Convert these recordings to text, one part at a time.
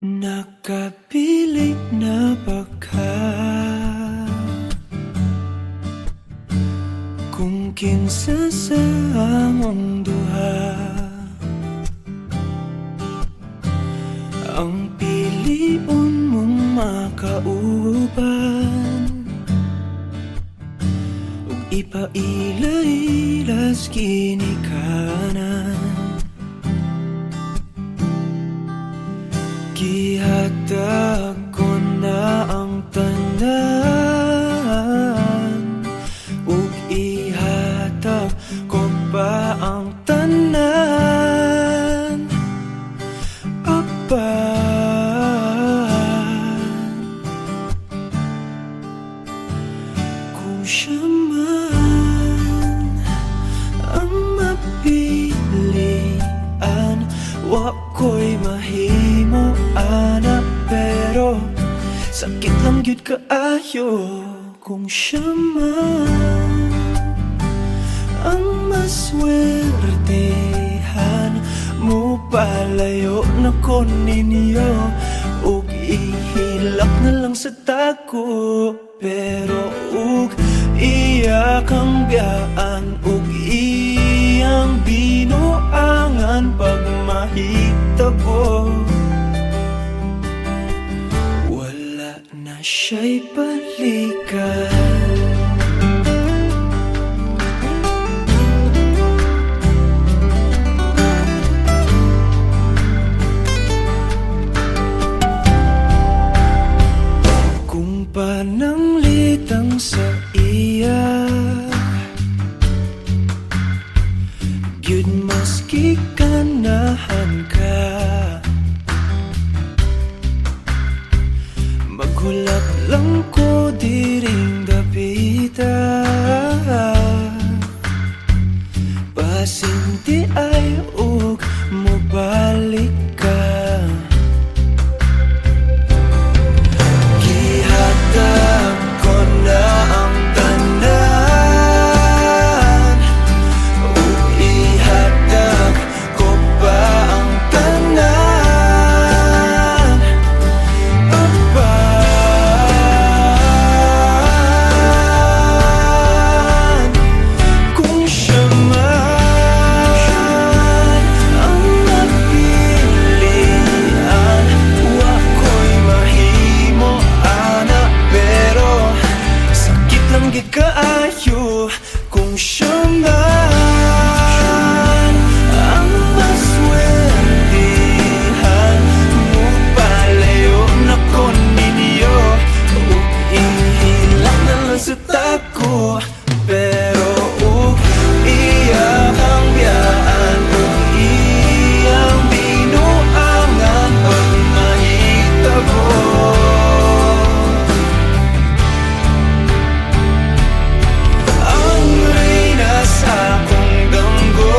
Nakapilit na ba ka? Kung kinsa sa among duha ang piliun mong makauban, ug ipailailas ginikanan. Gihatag ko na ang tanan, ug ihatag ko pa ang tanan. Apan kung siya man ang mapilian, wa ko'y mahimo ana, pero sakit lang gyud kaayo kung siya man ang maswertehan. Mo palayo na ko ninyo, ug ihilak na lang sa tako, pero ug iya kang biyaan, ug iyang binuangan pag mahitabo. Wala na siya'y balikan. Kung pananglitang sa iya, gyud maski ganahan ka, maghulak lang ko diring dapita. Pasinti ay ug mobalik ka. Gihatag ko na ang tanan, ug ihatag ko pa ang tanan. Apan kung siya man ang napilian, wa ko'y mahimo ana, pero sakit lang gid kaayo kung siya man ang maswertehan. Mo palayo na ko ninyo, ug ihilak na lang sa tako, pero ug iya kang biyaan, ug iyang binuangan pag mahitabo. Ang reyna sa akong damgo,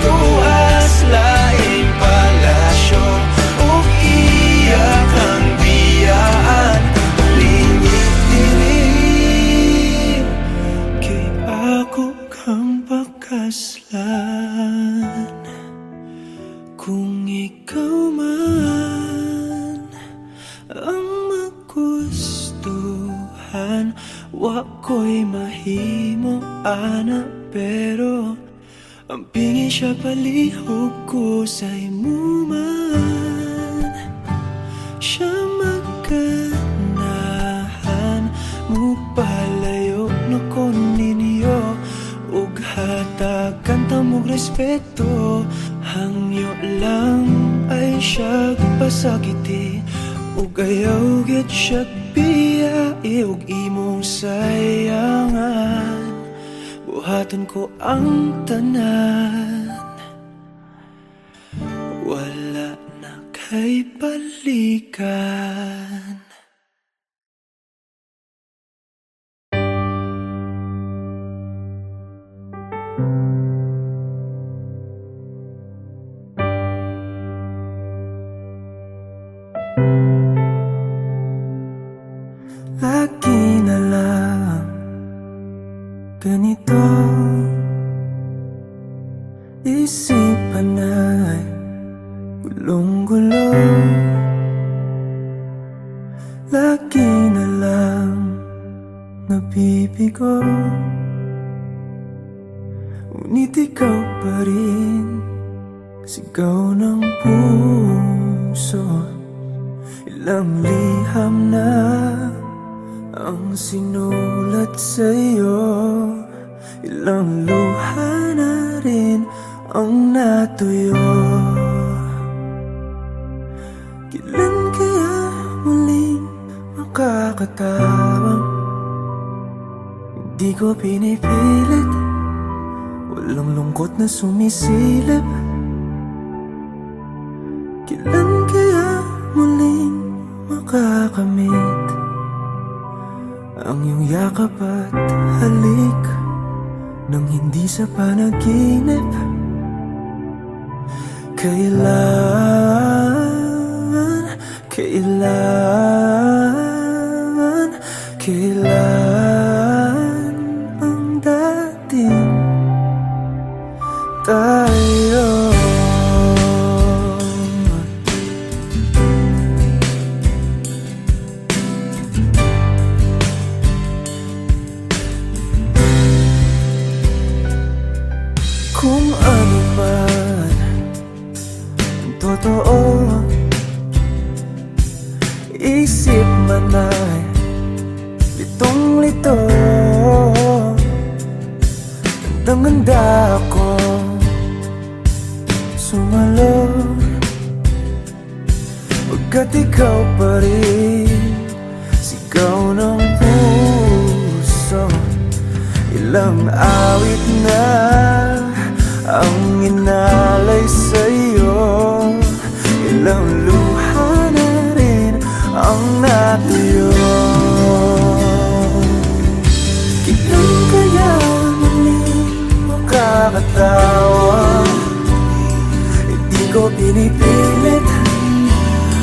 tuas laing palasyo, ug iya kang biyaan, lingit diri. Kay ako kang pakaslan, kung ikaw man ang magustuhan, wa ko'y mahimo ana, pero ang pingin siya palihog ko sa imo man. Siya maganahan, mo palayo na ko ninyo, ug hatagan ta mong respeto. Hangyo lang ay siya pasakiti, ug ayaw gyud siya biyai, ug imong sayangan. Buhaton ko ang tanan, wala na kay balikan. Lagi na lang ganito, isipan ay gulong-gulo. nabibigo, ngunit ikaw pa rin, sigaw ng puso. Ilang liham na ang sinulat sa'yo, ilang luha na rin ang natuyo. Kailan kaya muling makakatawang? Hindi ko pinipilit, walang lungkot na sumisilip. Kailan kaya muling makakamit ang iyong yakap at halik nang hindi sa panaginip? Kailan ang dating tayo? Kung ano man ang totoo, isip man ay litong-lito. Gandang-ganda ako sumalo, pagkat ikaw pa rin, sigaw ng puso. Ilang awit na ang inalay sa'yo, ilang luha na rin ang natuyo. Kailan kaya muling makakatawa? Hindi ko pinipilit,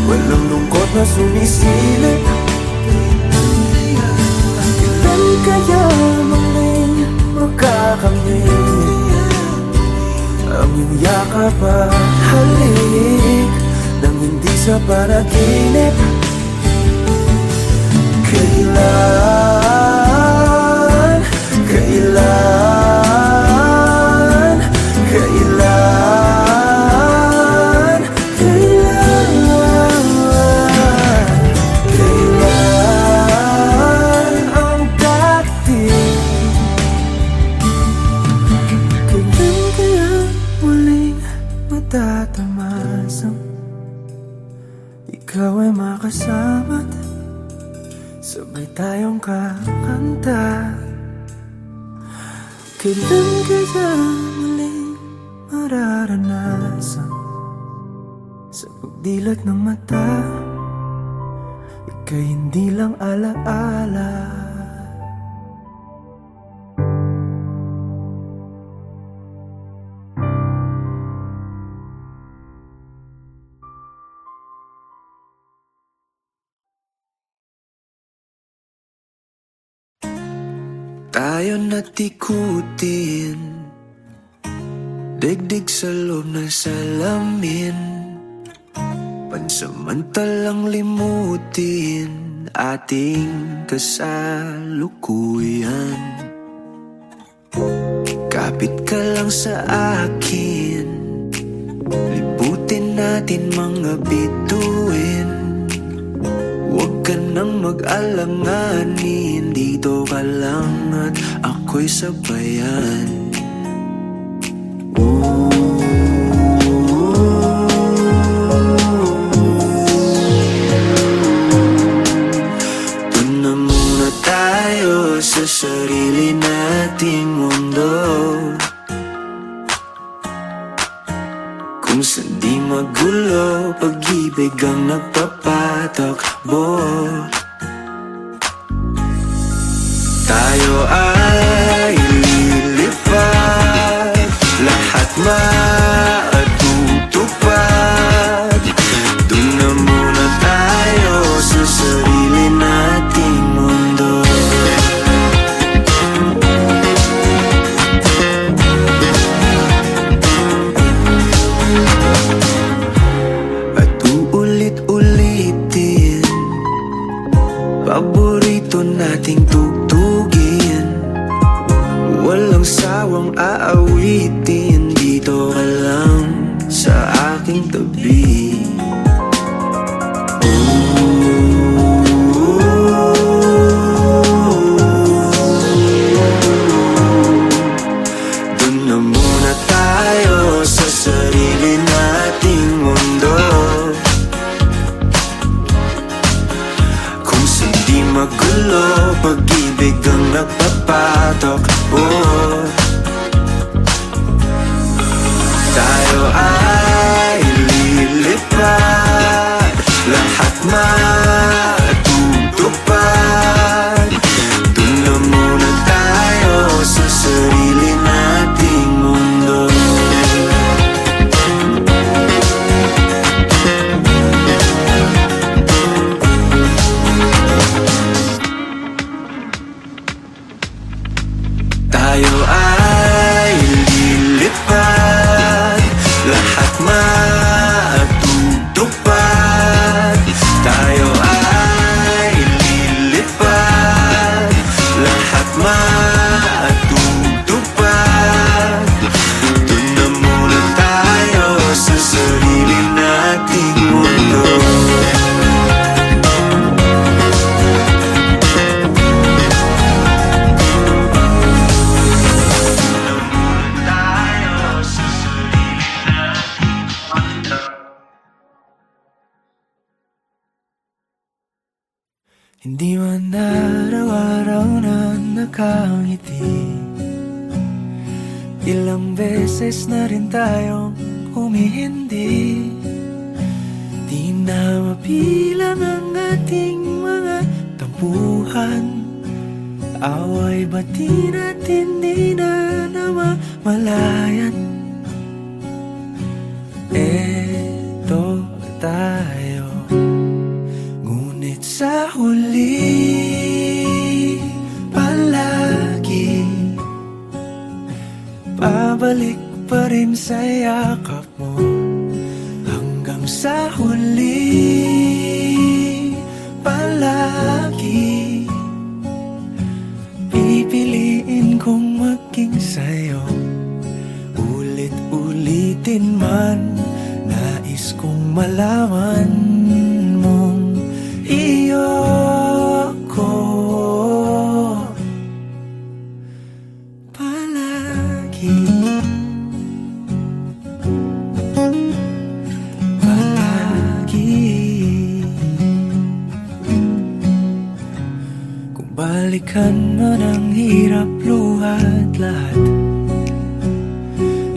walang lungkot na sumisilip. Kailan kaya muling makakamit ang iyong yakap at halik nang hindi sa panaginip? Kailan, kailan, kailan, kailan, kailan ang dating? Kailan kaya muling matatamasang ikaw ay makasama't sabay tayong kakanta? Kailan kaya muling mararanasan sa pagdilat ng mata, ika'y hindi lang alaala? Tayo natikutin, digdig sa loob ng salamin, pansamantalang limutin ating kasalukuyan. Kapit ka lang sa akin, libutin natin mga bituin. Huwag ka nang mag-alanganin, dito ka lang at ako'y sabayan. Doon na muna tayo sa sarili nating mundo, kung saan di magulo, pag-ibig ang nagpapatakbo. Tayo ay lilipad, lahat matutupad. Doon na muna tayo sa sarili nating mundo. At uulit-ulitin paborito nating tugtugin. gulo, pag-ibig ang nagpapatok. Oh, tayo ay lilipad, lahat matutupad. Doon na muna tayo sa sarili nating mundo. Tayo ay lilipad, lahat matutupad. Tayo ay lilipad, lahat matutupad. Doon na muna tayo sa sarili nating mundo. Hindi man araw-araw na nakangiti, ilang beses na rin tayong humihindi. Di na mapilang ang ating mga tampuhan, away bati natin di na namamalayan. Eto tayo, ngunit sa huli palagi pabalik pa rin sa yakap mo. Hanggang sa huli palagi pipiliin kong maging sa'yo. Ulit-ulitin man, nais kong malaman mong iyo ako palagi. Palagi. Kung balikan man ang hirap, luhat lahat,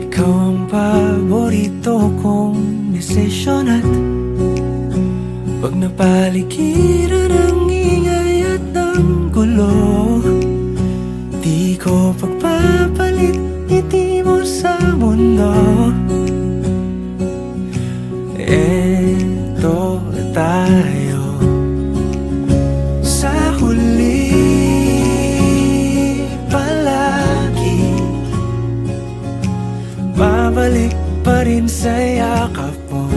ikaw ang paborito kong desisyon. At pag napaligiran ang ingay at ng gulo, di ko pagpapalit ngiti mo sa mundo. Eto tayo sa huli palagi, babalik pa rin sa yakap mo.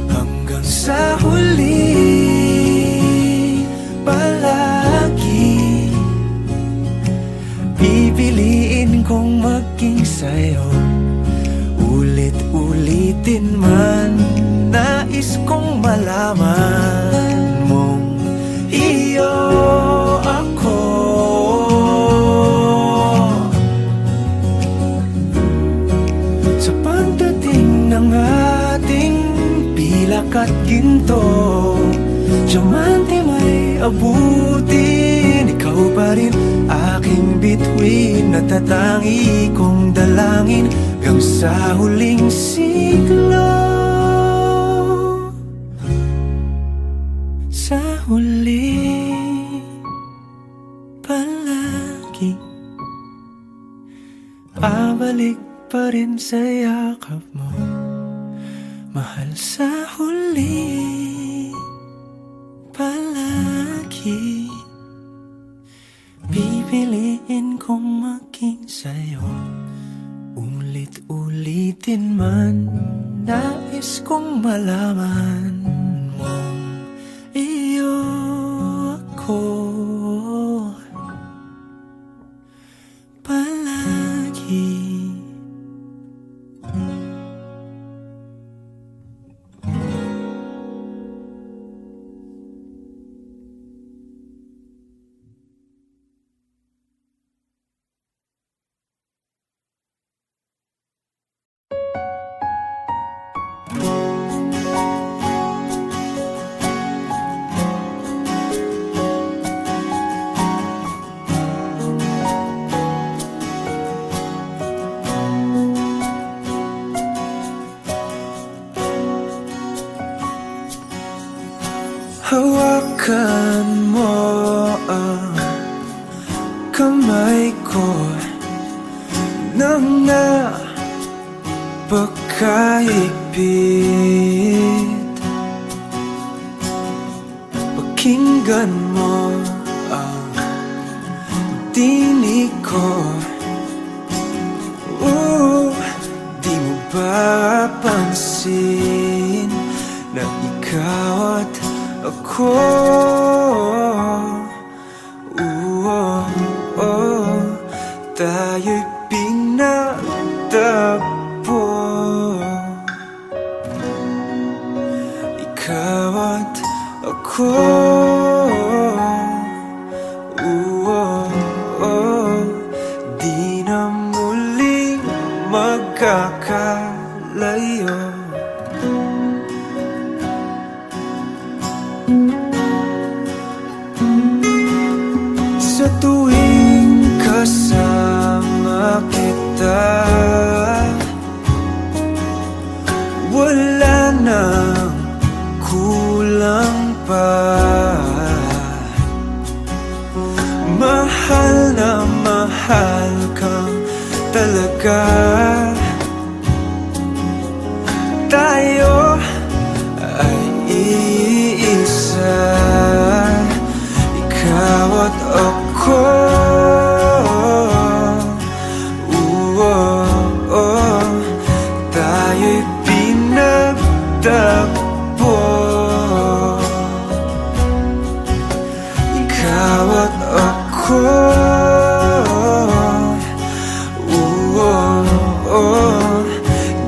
Hanggang sa huli palagi pipiliin kong maging sa'yo. Ulit-ulitin man, nais kong malaman mong iyo ako. Sa pagdating ng ating pilak at ginto, diamante may abutin, ikaw pa rin aking bituin, natatangi kong dalangin hanggang sa huling siglo. Sa huli palagi pabalik pa rin sa yakap mo, mahal. Sa huli palagi pipiliin kong maging sa'yo. Ulit-ulitin man, nais kong malaman mong iyo ako palagi. Hawakan mo ang kamay ko nang napakahigpit. Pakinggan mo ang tinig ko. Di mo ba pansin na ikaw at ako? Tayo'y pinagtagpo. Ikaw at ako. Di na muling magkakalayo. Sa tuwing kasama kita, wala nang kulang pa. Mahal na mahal kang talaga. Tayo ay iisa, ikaw at ako. Tayo'y pinagtagpo. Ikaw at ako.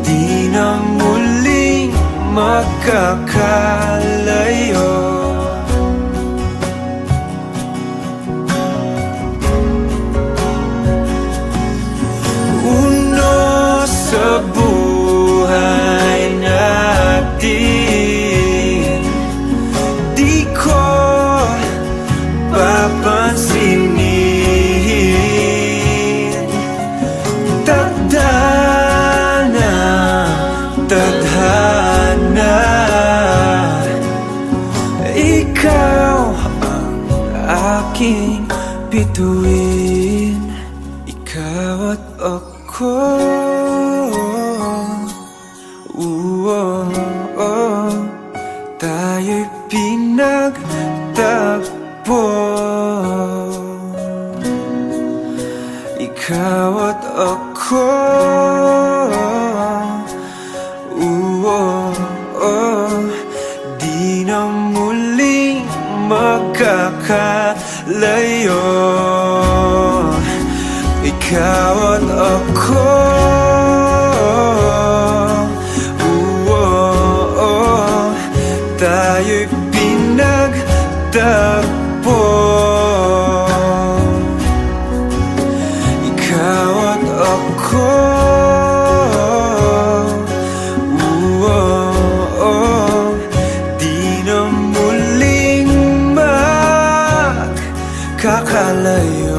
Di na muling magkakalayo. Sa buhay natin, di ko papansinin. Tadhana, tadhana, ikaw ang aking bituin. Ikaw at ako. Tayo'y pinagtagpo. Ikaw at ako. Di na muling magkakalayo. Ikaw at ako. Tayo'y pinagtagpo. Ikaw at ako. Di na muling magkakalayo.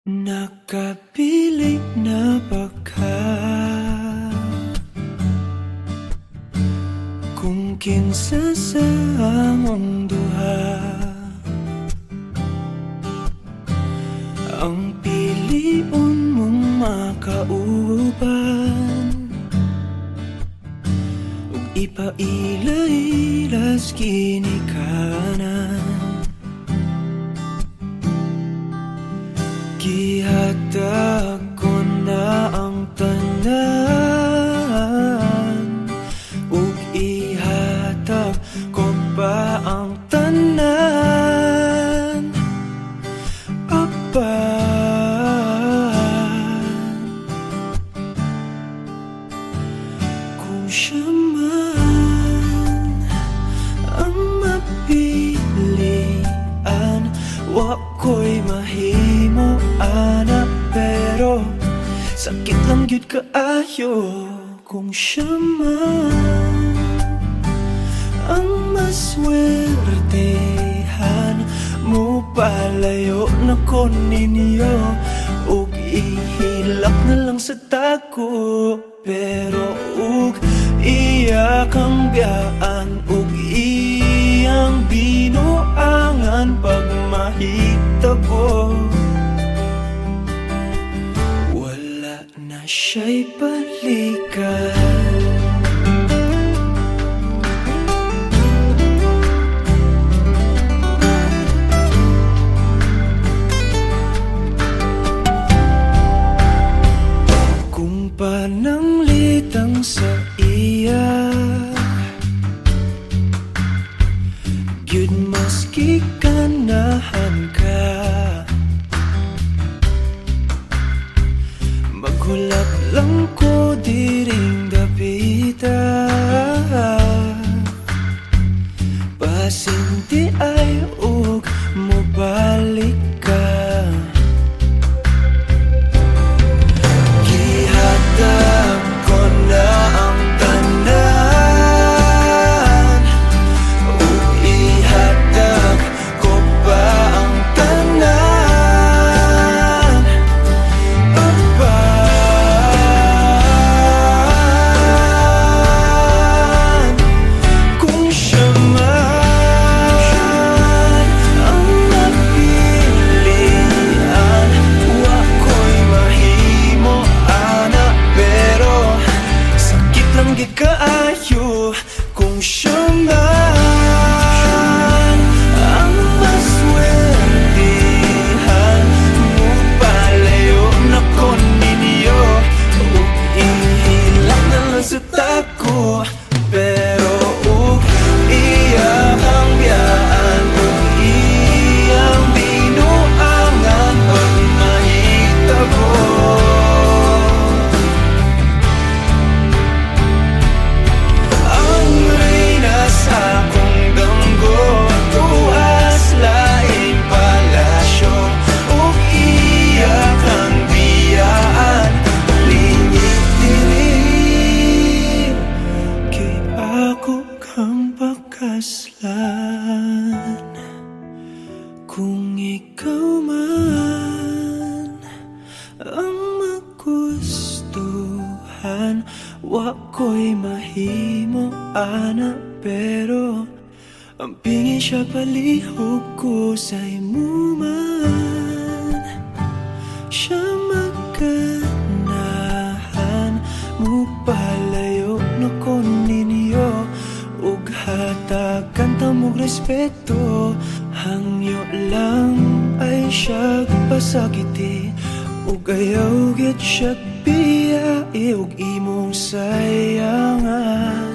Nakapilit na ba ka kung kinsa sa among duha ang piliun mong makauban ug ipaila-ilas kinikanan. Gihatag ko na ang tanan ug ihatag ko pa ang tanan. Apan kung siya man ang mapilian, wa ko'y mahimo ana, pero sakit lang yun kaayo kung siya man ang maswertehan mo Mupalayo na ko ninyo ug ihilak na lang sa tako. Pero ug iya kang biyaan ug iyang binuangan pag mahitabo. Wala na siya'y balikan. Pananglitang sa iya gyud maski ganahan ka maghulap lang ko diring dapita pasinti ay ug mobalik ka. Gihatag ko na ang tanan ug ihatag ko pa ang tanan. Apan kung siya man ang napilian, wa ko'y mahimo ana, pero sakit lang gid kaayo kung siya man ang maswertihan. Mupalayo na ko ninyo ug ihilak na lang sa tako. Pero ug iya ang biyaan ug iyang binuangan pag mahitabo. Ang reyna sa akong damgo tuas laing palasyo ug iya kang biyaan lingit diri. Kay ako kang pakaslan kung ikaw man ang magustuhan, wa ko'y mahimo ana, pero ang pingi siya palihog ko sa imo man. Siya maganahan, mupalayo na ko ninyo ug hatagan tamog respeto. Hangyo lang ay siya pasakiti ug ayaw gid siya biyai ug imong sayangan.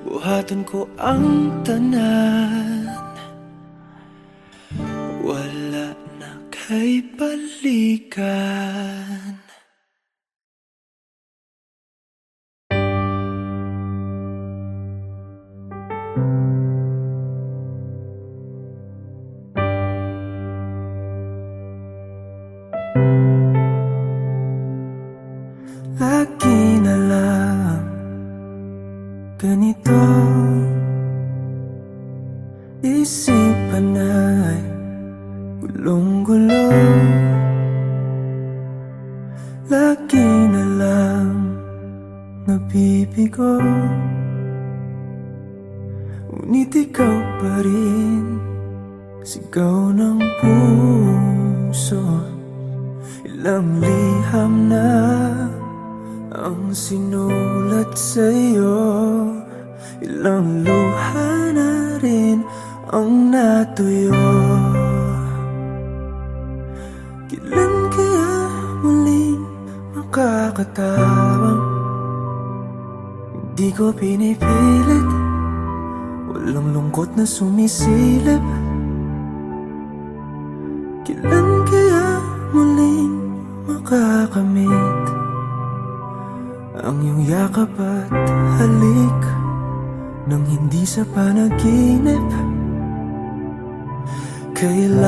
Buhaton ko ang tanan, wala na kay balikan. Lagi na lang ganito, isipan ay gulong-gulo. Lagi na lang nabibigo, ngunit ikaw pa rin sigaw ng puso. Ilang liham na ang sinulat sa'yo, ilang luha na rin ang natuyo. Kailan kaya muling makakatawang hindi ko pinipilit, walang lungkot na sumisilip. Kailan kaya muling makakamit ang iyong yakap at halik nang hindi sa panaginip. Kailan,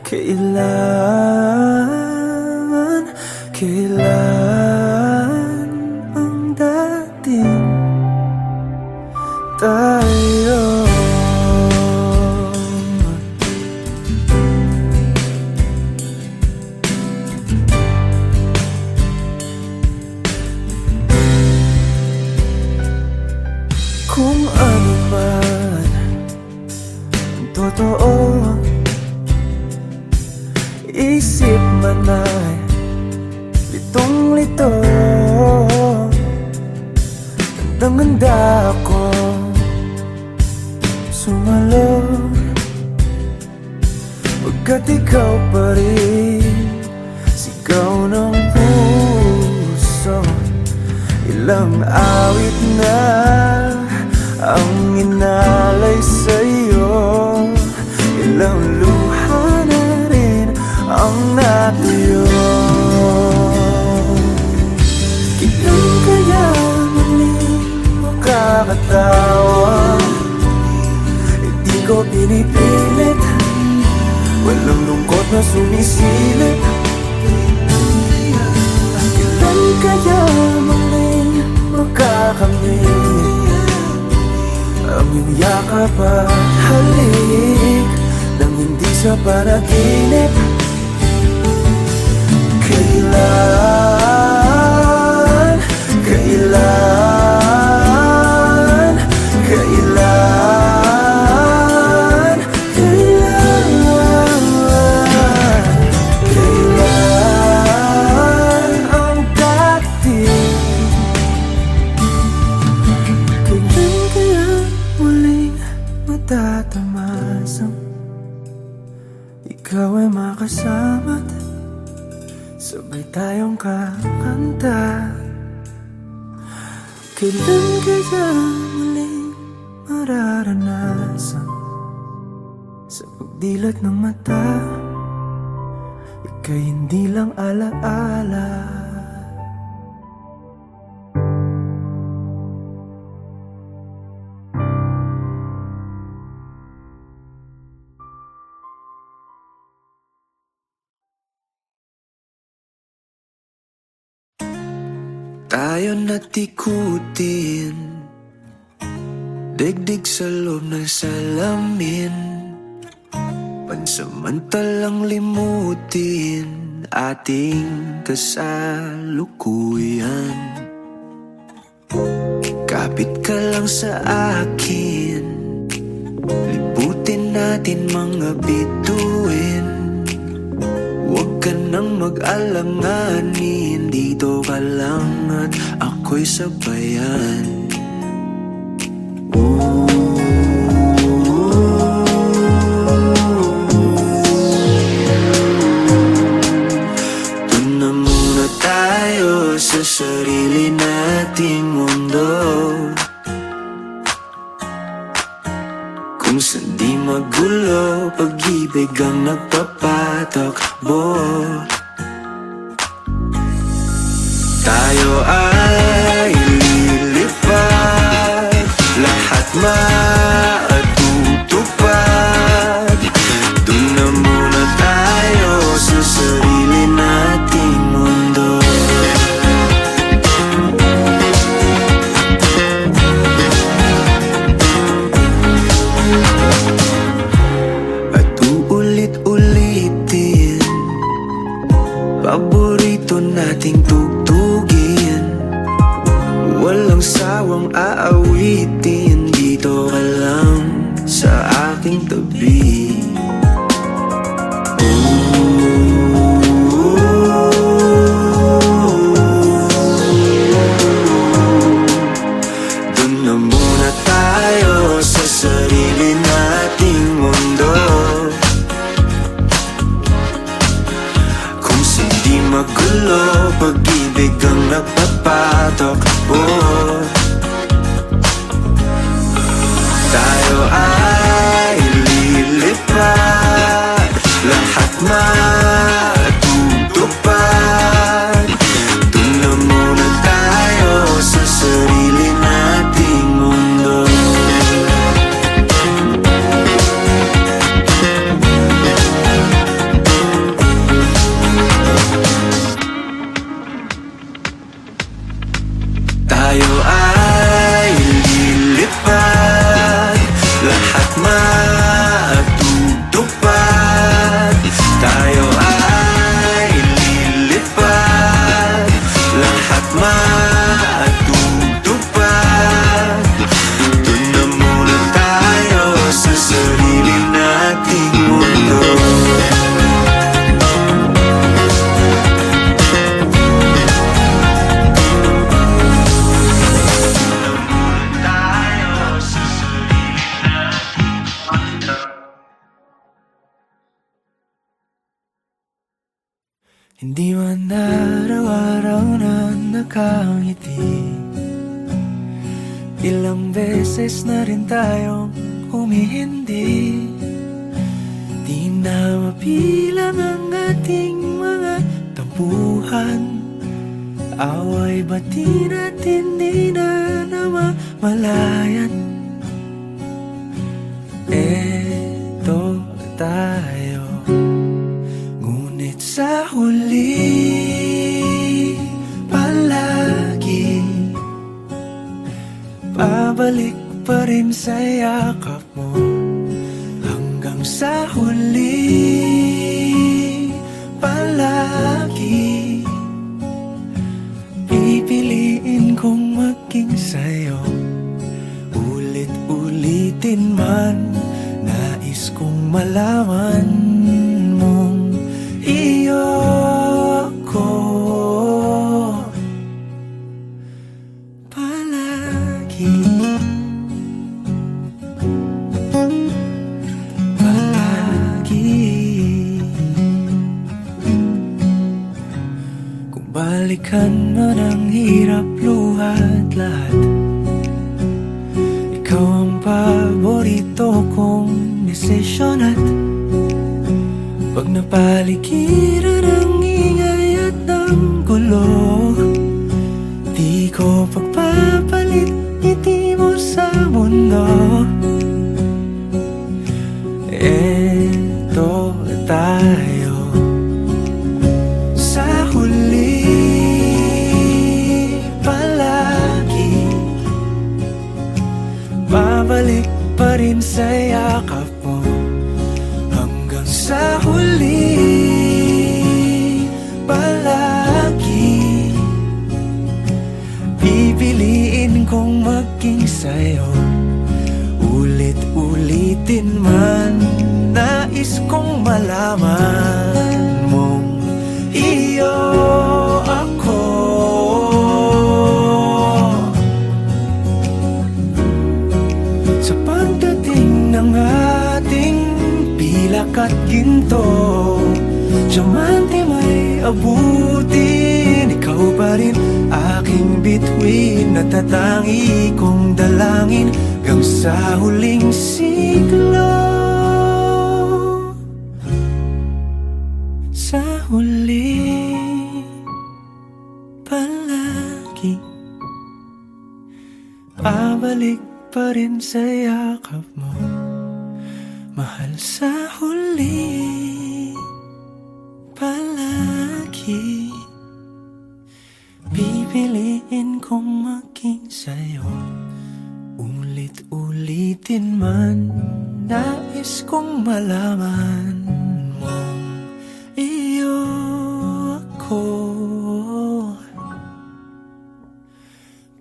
kailan, kailan ang dating tayo? isip man ay litong-lito. Handang-handa ako sumalo, pagkat ikaw pa rin sigaw ng puso. Ilang awit na ang inalay sa'yo, ilang luha na rin ang natuyo. Kailan kaya muling makakatawa? Hindi ko pinipilit, walang lungkot na sumisilip. Kailan kaya muling makakamit ang iyong yakap at halik nang hindi sa panaginip? Kailan, kailan, kailan, kailan, kailan ang dating? Kailan kaya muling matatamasang ikaw ay makasama't sabay tayong kakanta? Kailan kaya muling mararanasan sa pagdilat ng mata ika'y hindi lang alaala? Tayo natikutin, digdig sa loob ng salamin, pansamantalang limutin ating kasalukuyan. Kapit ka lang sa akin, libutin natin mga bituin. Huwag ka nang mag-alanganin, dito ka lang at ako'y sabayan. Doon na muna tayo sa sarili nating mundo, kung saan di magulo, pag-ibig ang nagpapatakbo. Tayo ay lilipad, lahat matutupad. Doon na muna tayo sa sarili nating mundo. At uulit-ulitin paborito nating tugtugin, walang sawang aawitin, dito ka lang sa aking tabi. Doon na muna tayo sa sarili nating mundo, kung hindi magulo, pag-ibig ang nagpapatakbo. Tayo ay lilipad, lahat matutupad. Doon na muna tayo sa sarili nating mundo. Tayo ay lilipad, lahat Hindi man araw-araw na nakangiti. Ilang beses na rin tayong humihindi. Di na mapilang ang ating mga tampuhan. Away bati natin di na namamalayan. Eto tayo, ngunit sa huli palagi pabalik pa rin sa yakap mo. Hanggang sa huli palagi pipiliin kong maging sa'yo. Ulit-ulitin man, nais kong malaman mong iyo ko palagi. Kung balikan man ang hirap, luhat lahat, ikaw ang paborito kong desisyon. At pag napaligiran ang ingay at ng gulo, di ko pagpapalit ngiti mo sa mundo. Eto tayo, sa huli palagi babalik pa rin sa yakap mo. Hanggang sa huli palagi pipiliin kong maging sa'yo. Ulit-ulitin man, nais kong malaman mong iyo ako. Sa pagdating ng ating pilak at ginto, diamante may abutin, ikaw pa rin aking bituin. Natatangi kong dalangin hanggang sa huling siglo. Sa huli palagi pabalik pa rin sa yakap mo, mahal. Sa huli palagi pipiliin kong maging sa'yo. Ulit-ulitin man, nais kong malaman mong iyo ako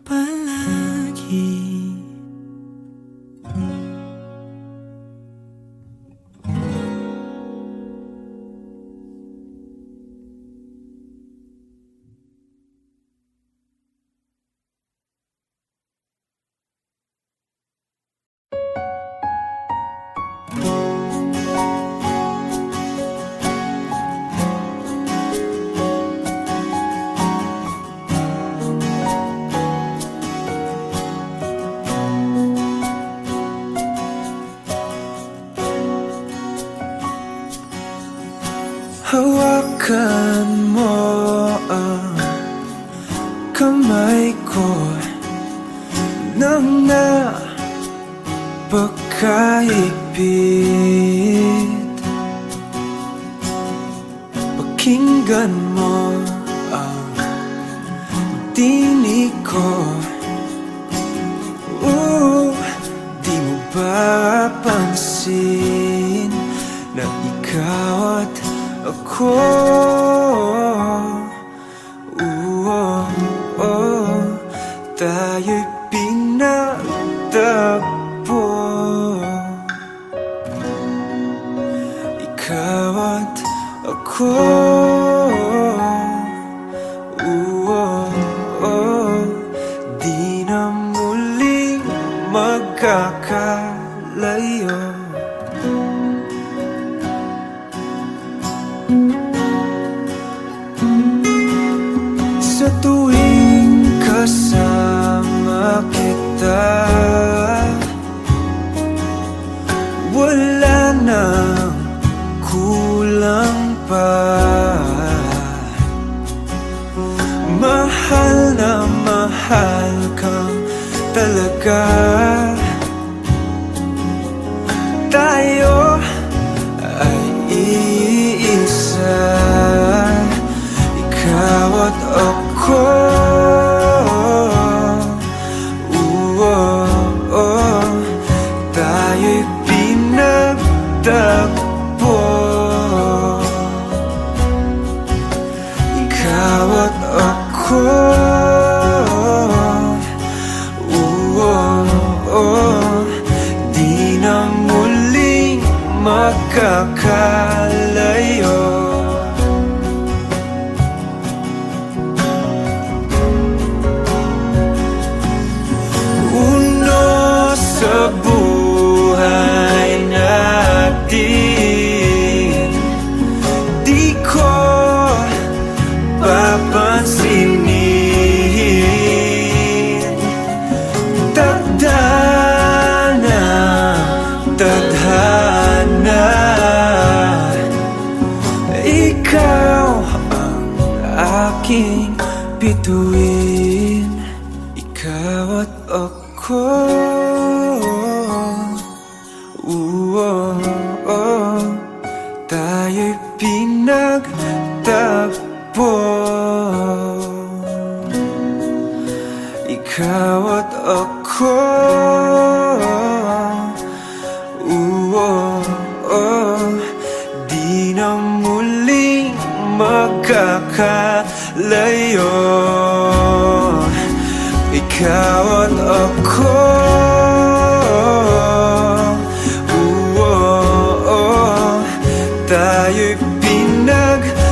palagi. Hawakan mo ang kamay ko nang napakahigpit. Pakinggan mo ang tinig ko. Di mo ba pansin na ikaw at ako, tayo'y pinagtagpo. Ikaw at ako, di na muling magkakalayo. lang pa. Mahal na mahal kang talaga. Tayo ay iisa, ikaw at ako. Tayo'y pinagtagpo, ikaw at ako. Di na muling makakalayo. Uno sa buhay natin, di ko papansinin. Tadhana, tadhana, ikaw ang aking bituin, ikaw at ako. Tayo'y pinagtagpo, ikaw at ako. Di na muling magkakalayo, ikaw at ako. Tayo'y pinagtagpo,